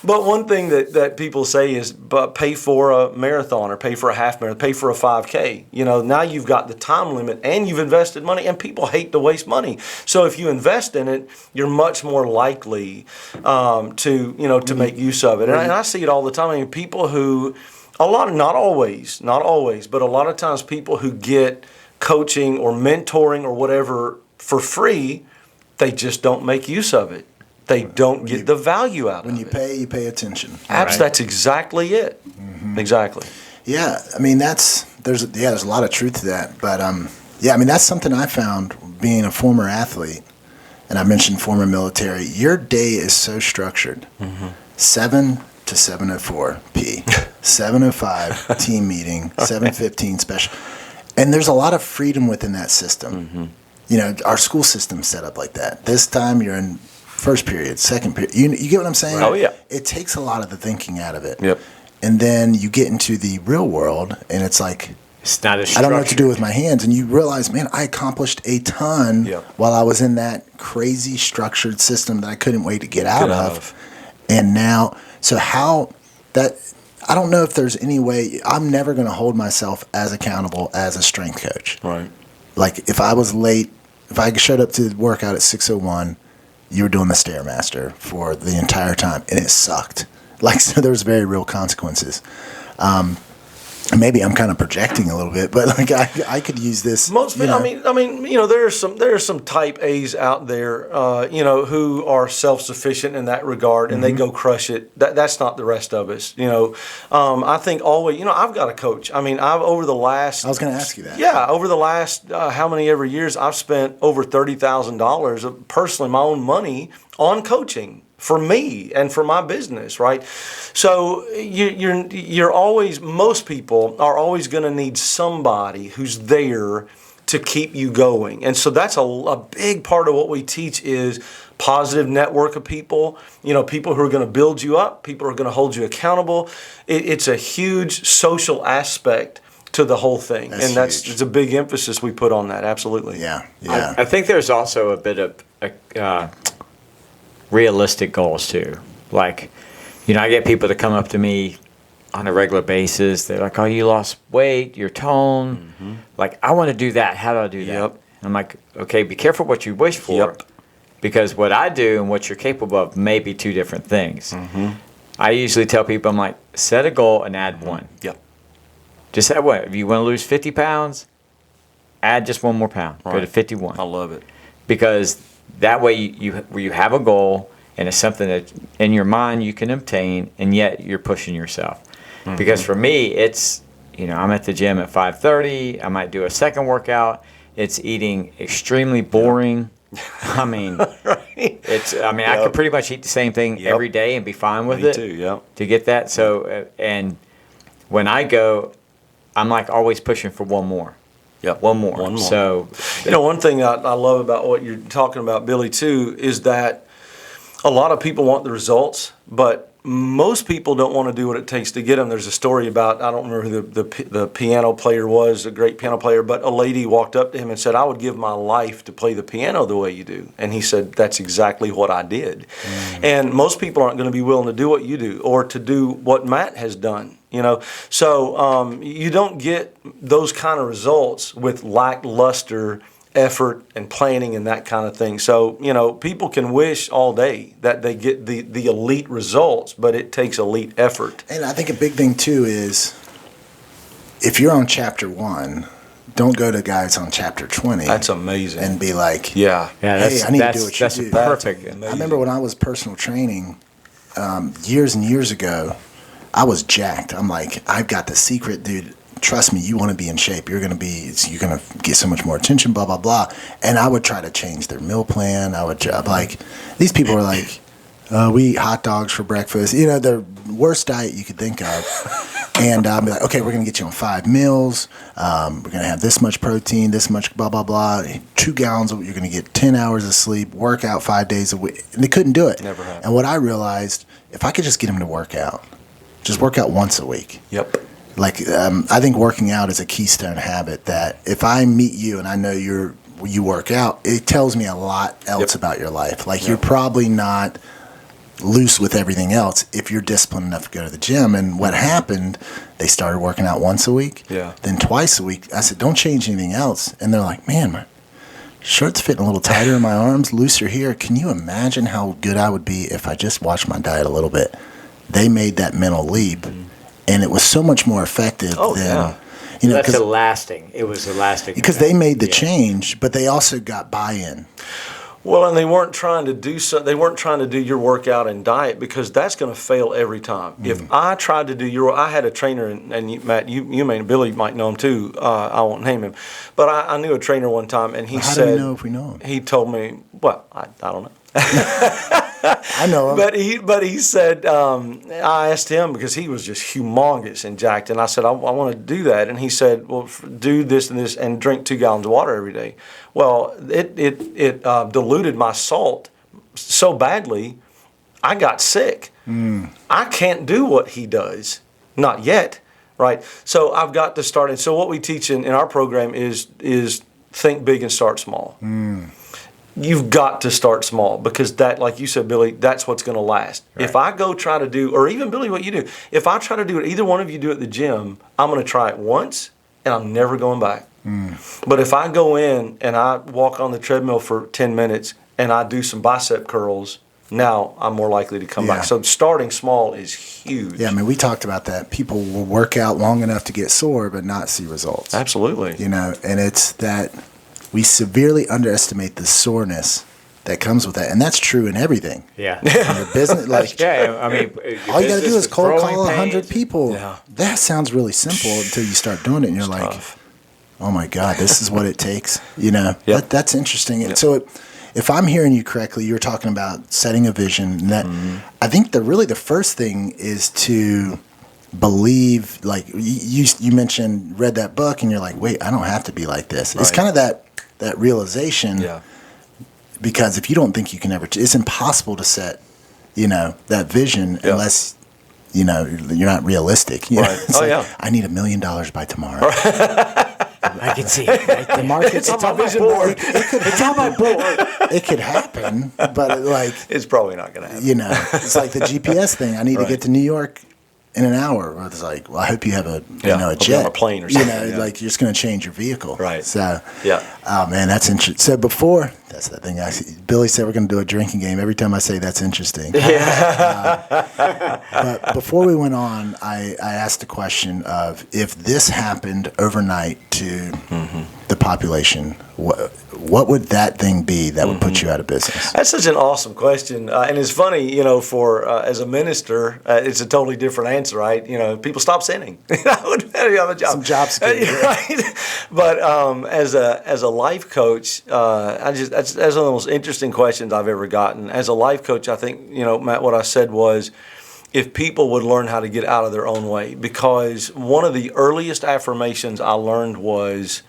But one thing that people say is, but pay for a marathon, or pay for a half marathon, pay for a 5K. Now you've got the time time limit, and you've invested money, and people hate to waste money. So if you invest in it, you're much more likely to make use of it. And I see it all the time. I mean, people who, not always, but a lot of times people who get coaching or mentoring or whatever for free, they just don't make use of it. They don't get the value out of it. When you pay, you pay attention. Right. That's exactly it. Mm-hmm. Exactly. Yeah, I mean there's a lot of truth to that, but that's something I found being a former athlete, and I mentioned former military. Your day is so structured. 7 to 7:04 p, 7:05 team meeting, 7:15 special, and there's a lot of freedom within that system. Our school system's set up like that. This time you're in first period, second period. You get what I'm saying? Oh, yeah. It takes a lot of the thinking out of it. Yep. And then you get into the real world, and it's like, it's not as I don't know what to do with my hands. And you realize, man, I accomplished a ton while I was in that crazy structured system that I couldn't wait to get out of. And now, I don't know if there's any way, I'm never going to hold myself as accountable as a strength coach. Right. Like if I was late, if I showed up to the workout at 6:01, you were doing the Stairmaster for the entire time, and it sucked. Like, so there was very real consequences. Maybe I'm kind of projecting a little bit, but like I could use this. Most people, I mean, there are some type A's out there, who are self-sufficient in that regard, and they go crush it. That's not the rest of us. I think always, I've got a coach. I mean, I was going to ask you that. Yeah, over the last how many ever years, I've spent over $30,000 of personally my own money on coaching for me and for my business, right? So you're always, most people are always going to need somebody who's there to keep you going. And so that's a big part of what we teach is positive network of people, people who are going to build you up, people who are going to hold you accountable. It's a huge social aspect to the whole thing. It's a big emphasis we put on that. Absolutely. Yeah. I think there's also a bit of realistic goals too. Like, I get people to come up to me on a regular basis. They're like, "Oh, you lost weight, your tone." Like, I want to do that. How do I do that? Yep. I'm like, okay, be careful what you wish for. Yep. Because what I do and what you're capable of may be two different things. I usually tell people, I'm like, set a goal and add one. Yep. Just add one. If you want to lose 50 pounds, add just one more pound. Go to 51. I love it. Because that way you have a goal, and it's something that in your mind you can obtain, and yet you're pushing yourself. Because for me, it's, I'm at the gym at 5:30. I might do a second workout. It's eating extremely boring. I mean, I could pretty much eat the same thing every day and be fine with it. Me too, yeah. To get that. So, and when I go, I'm like always pushing for one more. Yep. One more. So, one thing I love about what you're talking about, Billy, too, is that a lot of people want the results, but most people don't want to do what it takes to get them. There's a story about, I don't remember who the piano player was, a great piano player, but a lady walked up to him and said, "I would give my life to play the piano the way you do." And he said, "That's exactly what I did." And most people aren't going to be willing to do what you do or to do what Matt has done. So you don't get those kind of results with lackluster effort and planning and that kind of thing. So, people can wish all day that they get the elite results, but it takes elite effort. And I think a big thing too is if you're on chapter 1, don't go to guys on chapter 20. That's amazing. And be like, hey, I need to do what you do. Perfect. I remember when I was personal training years and years ago, I was jacked. I'm like, I've got the secret, dude. Trust me, you want to be in shape. You're going to get so much more attention, blah, blah, blah. And I would try to change their meal plan. These people are like, we eat hot dogs for breakfast. The worst diet you could think of. And I'd be like, okay, we're going to get you on 5 meals. We're going to have this much protein, this much blah, blah, blah. 2 gallons you're going to get 10 hours of sleep, work out 5 days a week. And they couldn't do it. Never happened. And what I realized, if I could just get them to work out, just work out once a week. Yep. I think working out is a keystone habit that if I meet you and I know you work out, it tells me a lot else about your life. You're probably not loose with everything else if you're disciplined enough to go to the gym. And what happened, they started working out once a week, then twice a week. I said, don't change anything else. And they're like, man, my shirt's fitting a little tighter in my arms, looser here. Can you imagine how good I would be if I just watched my diet a little bit? They made that mental leap, and it was so much more effective than, you know, It was a lasting. Because they made the change, but they also got buy-in. Well, and they weren't trying to do They weren't trying to do your workout and diet, because that's going to fail every time. If I tried to do I had a trainer, and Matt, Billy might know him too. I won't name him, but I knew a trainer one time, and he said, "How do we know if we know him?" He told me, "Well, I don't know." I know him. But he said, I asked him, because he was just humongous and jacked, and I said, I want to do that. And he said, well, do this and this and drink 2 gallons of water every day. Well, it diluted my salt so badly, I got sick. I can't do what he does, not yet, right? So I've got to start. And so what we teach in our program is think big and start small. You've got to start small, because that, like you said, Billy, that's what's going to last. Right. If I go try to do, or even Billy, what you do, if I try to do what either one of you do at the gym, I'm going to try it once and I'm never going back. But if I go in and I walk on the treadmill for 10 minutes and I do some bicep curls, now I'm more likely to come back. So starting small is huge. Yeah, I mean, we talked about that. People will work out long enough to get sore but not see results. Absolutely. You know, and it's that we severely underestimate the soreness that comes with that, and that's true in everything. Yeah. In your business, like, I mean, all you got to do is cold call growing 100 pains. people. Yeah. That sounds really simple until you start doing it, and you're like, tough. oh my God, this is what it takes. You know, Yep. that's interesting. And so if I'm hearing you correctly, you're talking about setting a vision. And that I think the first thing is to believe, like you mentioned, read that book, and you're like, wait, I don't have to be like this. It's kind of that realization. Yeah. Because if you don't think you can ever, it's impossible to set, you know, that vision unless, you know, you're not realistic. You know? Right. It's I need $1 million by tomorrow. I can see it. Right? The market's It's on my vision board. It's on my board. It could happen, but It's probably not going to happen. you know, it's like the GPS thing. I need to get to New York in an hour. Well, it's like, well, I hope you have a Yeah, a hope jet, you're on a plane or something, You know, like you're just going to change your vehicle, Right. So, Yeah. oh man, that's interesting. So before, that's the thing. Billy said we're going to do a drinking game. Every time I say that's interesting. But before we went on, I asked the question of if this happened overnight to the population, what would that thing be that would put you out of business? That's such an awesome question, and it's funny, you know. For as a minister, it's a totally different answer, right? You know, people stop sinning. I would have a job. Some job security, right? But as a life coach, that's one of the most interesting questions I've ever gotten. As a life coach, I think, you know, Matt, what I said was, if people would learn how to get out of their own way, because one of the earliest affirmations I learned was,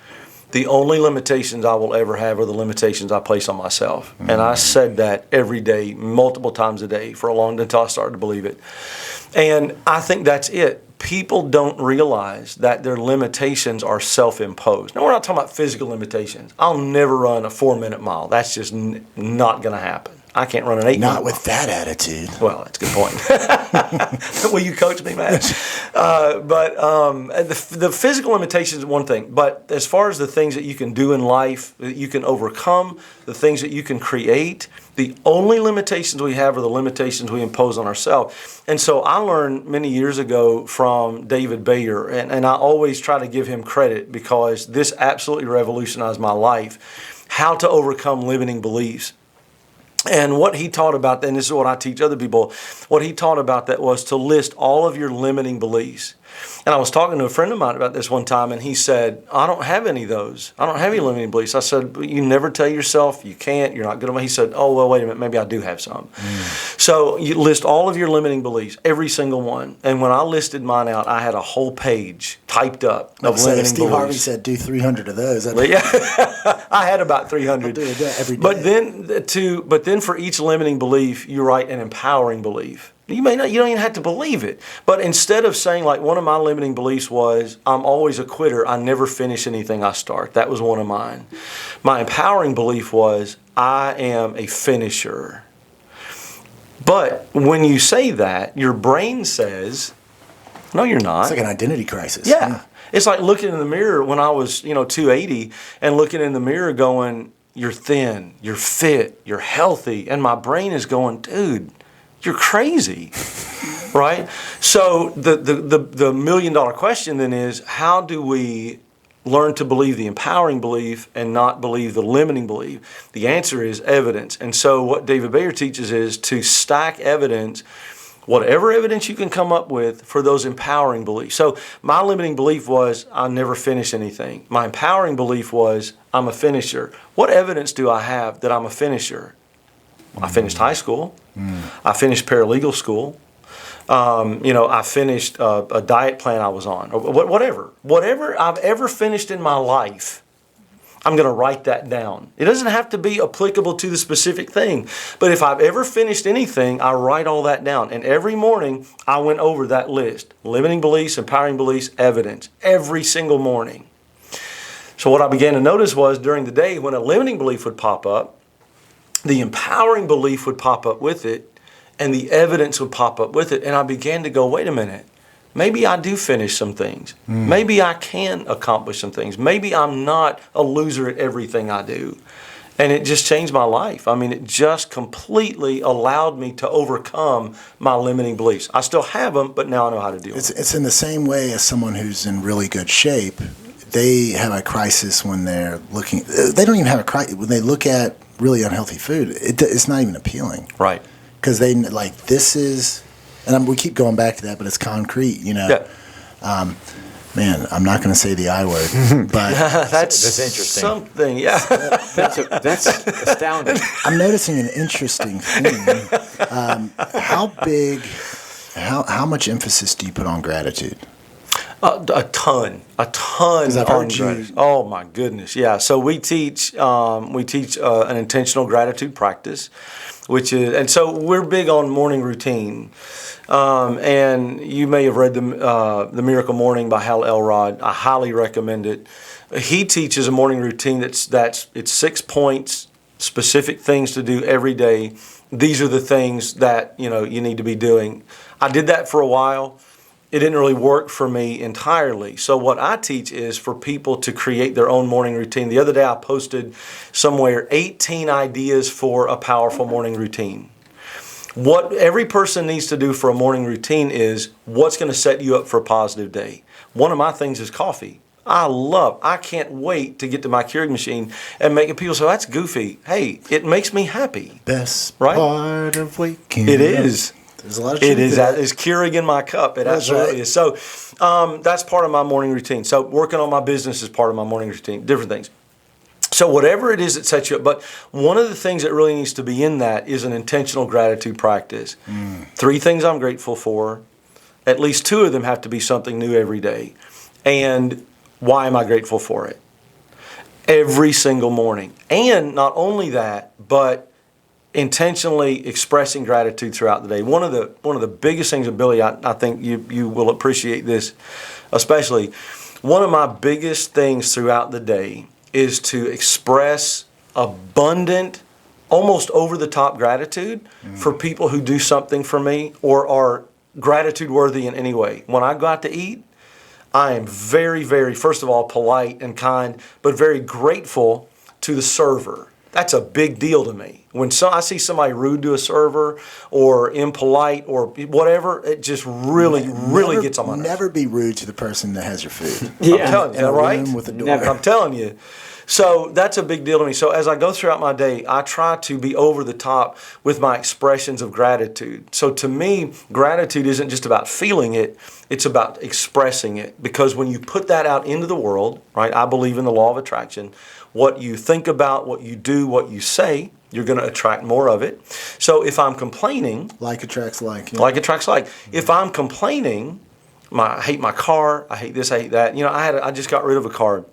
the only limitations I will ever have are the limitations I place on myself. And I said that every day, multiple times a day, for a long time, until I started to believe it. And I think that's it. People don't realize that their limitations are self-imposed. Now, we're not talking about physical limitations. I'll never run a 4-minute mile. That's just not going to happen. I can't run an 8-minute mile. Not with that attitude. Well, that's a good point. Will you coach me, Matt? The physical limitations is one thing. But as far as the things that you can do in life, that you can overcome, the things that you can create, the only limitations we have are the limitations we impose on ourselves. And so I learned many years ago from David Bayer, and I always try to give him credit because this absolutely revolutionized my life, how to overcome limiting beliefs. And what he taught about, and this is what I teach other people, what he taught about that was to list all of your limiting beliefs. And I was talking to a friend of mine about this one time, and he said, I don't have any of those. I don't have any limiting beliefs. I said, but you never tell yourself you can't, you're not good enough. He said, oh, well, wait a minute, maybe I do have some. So you list all of your limiting beliefs, every single one. And when I listed mine out, I had a whole page typed up of limiting Steve beliefs. Harvey said do 300 of those. Yeah, I had about 300. I'll do that every day. But then for each limiting belief, you write an empowering belief. You don't even have to believe it. But instead of saying, like, one of my limiting beliefs was, I'm always a quitter, I never finish anything I start. That was one of mine. My empowering belief was, I am a finisher. But when you say that, your brain says, no, you're not. It's like an identity crisis. Yeah. It's like looking in the mirror when I was, 280 and looking in the mirror going, you're thin, you're fit, you're healthy. And my brain is going, dude, you're crazy. Right? So the million-dollar question then is, how do we learn to believe the empowering belief and not believe the limiting belief? The answer is evidence. And so what David Bayer teaches is to stack evidence, whatever evidence you can come up with, for those empowering beliefs. So my limiting belief was I'll never finish anything. My empowering belief was I'm a finisher. What evidence do I have that I'm a finisher? I finished high school. I finished paralegal school. I finished a diet plan I was on, or whatever I've ever finished in my life, I'm going to write that down. It doesn't have to be applicable to the specific thing, but if I've ever finished anything, I write all that down. And every morning I went over that list: limiting beliefs, empowering beliefs, evidence, every single morning. So what I began to notice was during the day when a limiting belief would pop up, the empowering belief would pop up with it, and the evidence would pop up with it. And I began to go, wait a minute, maybe I do finish some things. Maybe I can accomplish some things. Maybe I'm not a loser at everything I do. And it just changed my life. I mean, it just completely allowed me to overcome my limiting beliefs. I still have them, but now I know how to deal with them. It's in the same way as someone who's in really good shape. They have a crisis when they're looking. They don't even have a crisis when they look at really unhealthy food. It's not even appealing. Right. Because they like, this is, and we keep going back to that, but it's concrete, Yeah. Man, I'm not going to say the I word, but That's interesting. Something, yeah. That's astounding. I'm noticing an interesting thing. How much emphasis do you put on gratitude? A ton I've heard on you- gratitude. Oh my goodness, yeah. So we teach an intentional gratitude practice, and so we're big on morning routine. And you may have read the Miracle Morning by Hal Elrod. I highly recommend it. He teaches a morning routine it's 6 points, specific things to do every day. These are the things that you need to be doing. I did that for a while. It didn't really work for me entirely. So what I teach is for people to create their own morning routine. The other day I posted somewhere 18 ideas for a powerful morning routine. What every person needs to do for a morning routine is what's going to set you up for a positive day. One of my things is coffee. I can't wait to get to my Keurig machine and make it. People say, that's goofy. Hey, it makes me happy. Best Right? part of waking It up. is. There's a lot of It truth is. to that. It's Keurig in my cup. It That's absolutely right. is. So that's part of my morning routine. So working on my business is part of my morning routine. Different things. So whatever it is that sets you up. But one of the things that really needs to be in that is an intentional gratitude practice. 3 things I'm grateful for. At least 2 of them have to be something new every day. And why am I grateful for it? Every single morning. And not only that, but intentionally expressing gratitude throughout the day. One of the biggest things, and Billy, I think you will appreciate this especially. One of my biggest things throughout the day is to express abundant, almost over-the-top gratitude for people who do something for me or are gratitude worthy in any way. When I go out to eat, I am very, very, first of all, polite and kind, but very grateful to the server. That's a big deal to me. When I see somebody rude to a server or impolite or whatever, it just really gets on my nerves. Never be rude to the person that has your food. I'm telling you, In a right? room with a door. Never. I'm telling you. So that's a big deal to me. So as I go throughout my day, I try to be over the top with my expressions of gratitude. So to me, gratitude isn't just about feeling it, it's about expressing it. Because when you put that out into the world, right, I believe in the law of attraction. What you think about, what you do, what you say, you're going to attract more of it. So if I'm complaining, Like attracts like. Yeah. like attracts like. If I'm complaining, I hate my car, I hate this, I hate that. I just got rid of a car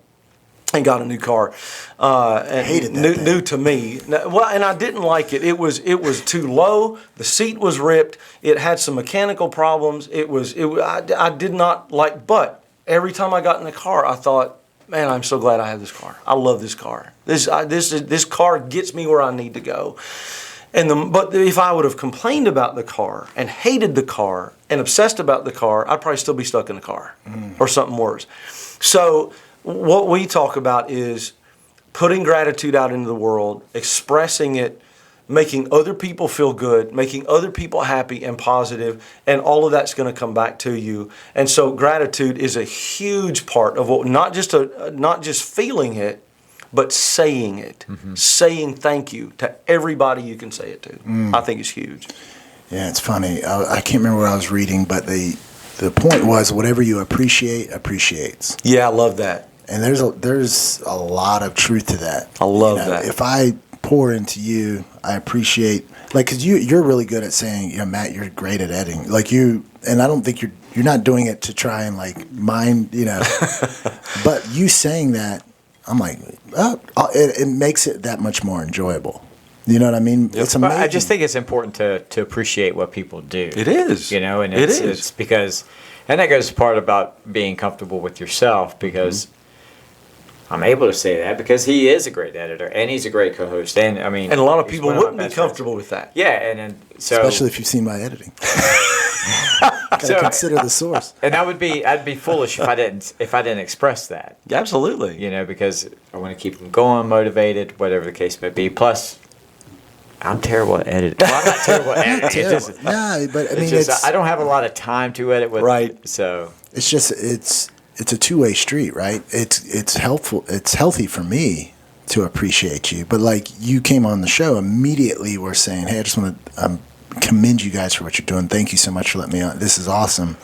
and got a new car. And hated that thing. new to me. Well, and I didn't like it. It was too low. The seat was ripped. It had some mechanical problems. I did not like. But every time I got in the car, I thought, man, I'm so glad I have this car. I love this car. This car gets me where I need to go. But if I would have complained about the car and hated the car and obsessed about the car, I'd probably still be stuck in the car or something worse. So what we talk about is putting gratitude out into the world, expressing it, making other people feel good, making other people happy and positive, and all of that's going to come back to you. And so gratitude is a huge part of what, not just feeling it, but saying it, saying thank you to everybody you can say it to. I think it's huge. Yeah, it's funny. I can't remember what I was reading, but the point was whatever you appreciate appreciates. Yeah, I love that. And there's a lot of truth to that. I love that. If I pour into you, I appreciate, like, because you're really good at saying, Matt, you're great at editing. Like and I don't think you're not doing it to try and like mind, but you saying that, I'm like, it makes it that much more enjoyable. You know what I mean? Yep. It's amazing. I just think it's important to appreciate what people do. It is. And it's because, and that goes part about being comfortable with yourself, because I'm able to say that because he is a great editor and he's a great co-host. And I mean, and a lot of people wouldn't be comfortable with that. Yeah. And so, especially if you've seen my editing. Gotta consider the source. And I'd be foolish if I didn't express that. Absolutely. Because I want to keep them going, motivated, whatever the case may be. Plus, I'm terrible at editing. Well, I'm not terrible at editing. But I mean, I don't have a lot of time to edit with. Right. So it's just it's a two-way street, right? It's helpful. It's healthy for me to appreciate you, but like you came on the show immediately, we're saying, hey, I just want to commend you guys for what you're doing. Thank you so much for letting me on. This is awesome,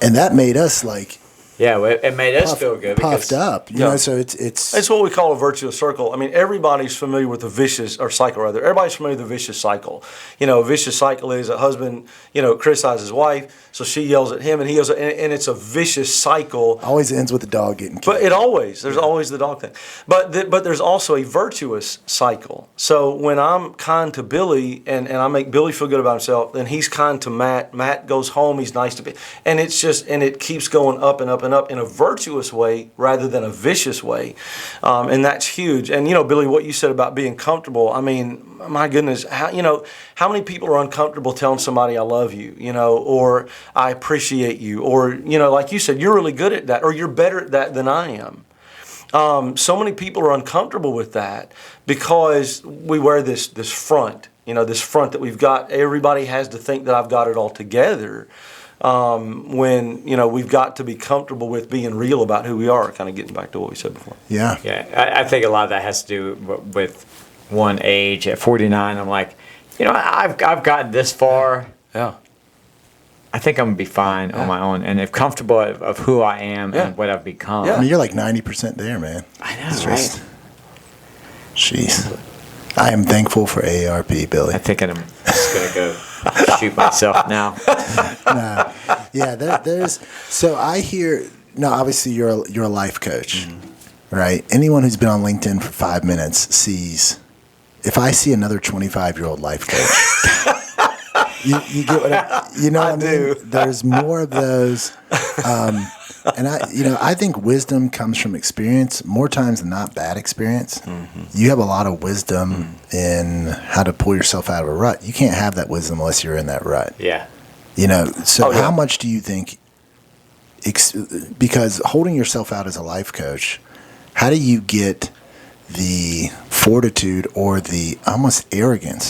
and that made us like. Yeah, it made us feel good. Puffed up. You know, so it's what we call a virtuous circle. I mean, everybody's familiar with the cycle, rather. Everybody's familiar with the vicious cycle. A vicious cycle is a husband, criticizes his wife, so she yells at him, and he yells at, and it's a vicious cycle. Always ends with the dog getting killed. But there's always the dog thing. But there's also a virtuous cycle. So when I'm kind to Billy, and I make Billy feel good about himself, then he's kind to Matt. Matt goes home, he's nice to me. And it keeps going up and up and up in a virtuous way rather than a vicious way. And that's huge. And, Billy, what you said about being comfortable, I mean, my goodness, how many people are uncomfortable telling somebody I love you, or I appreciate you, or, like you said, you're really good at that, or you're better at that than I am. So many people are uncomfortable with that because we wear this front, this front that we've got. Everybody has to think that I've got it all together. When we've got to be comfortable with being real about who we are, kind of getting back to what we said before. Yeah. I think a lot of that has to do with one age. At 49, I'm like, I've gotten this far. Yeah. I think I'm gonna be fine on my own, and if comfortable of who I am and what I've become. Yeah. I mean, you're like 90% there, man. I know, right? Jeez. I am thankful for AARP, Billy. I think I'm just gonna go shoot myself now. No. Yeah, there's. So I hear. No, obviously you're a life coach, right? Anyone who's been on LinkedIn for 5 minutes sees. If I see another 25-year-old life coach, you get what I mean? Do. There's more of those. And I think wisdom comes from experience more times than not. Bad experience. You have a lot of wisdom in how to pull yourself out of a rut. You can't have that wisdom unless you're in that rut. Yeah. So how much do you think? Because holding yourself out as a life coach, how do you get the fortitude or the almost arrogance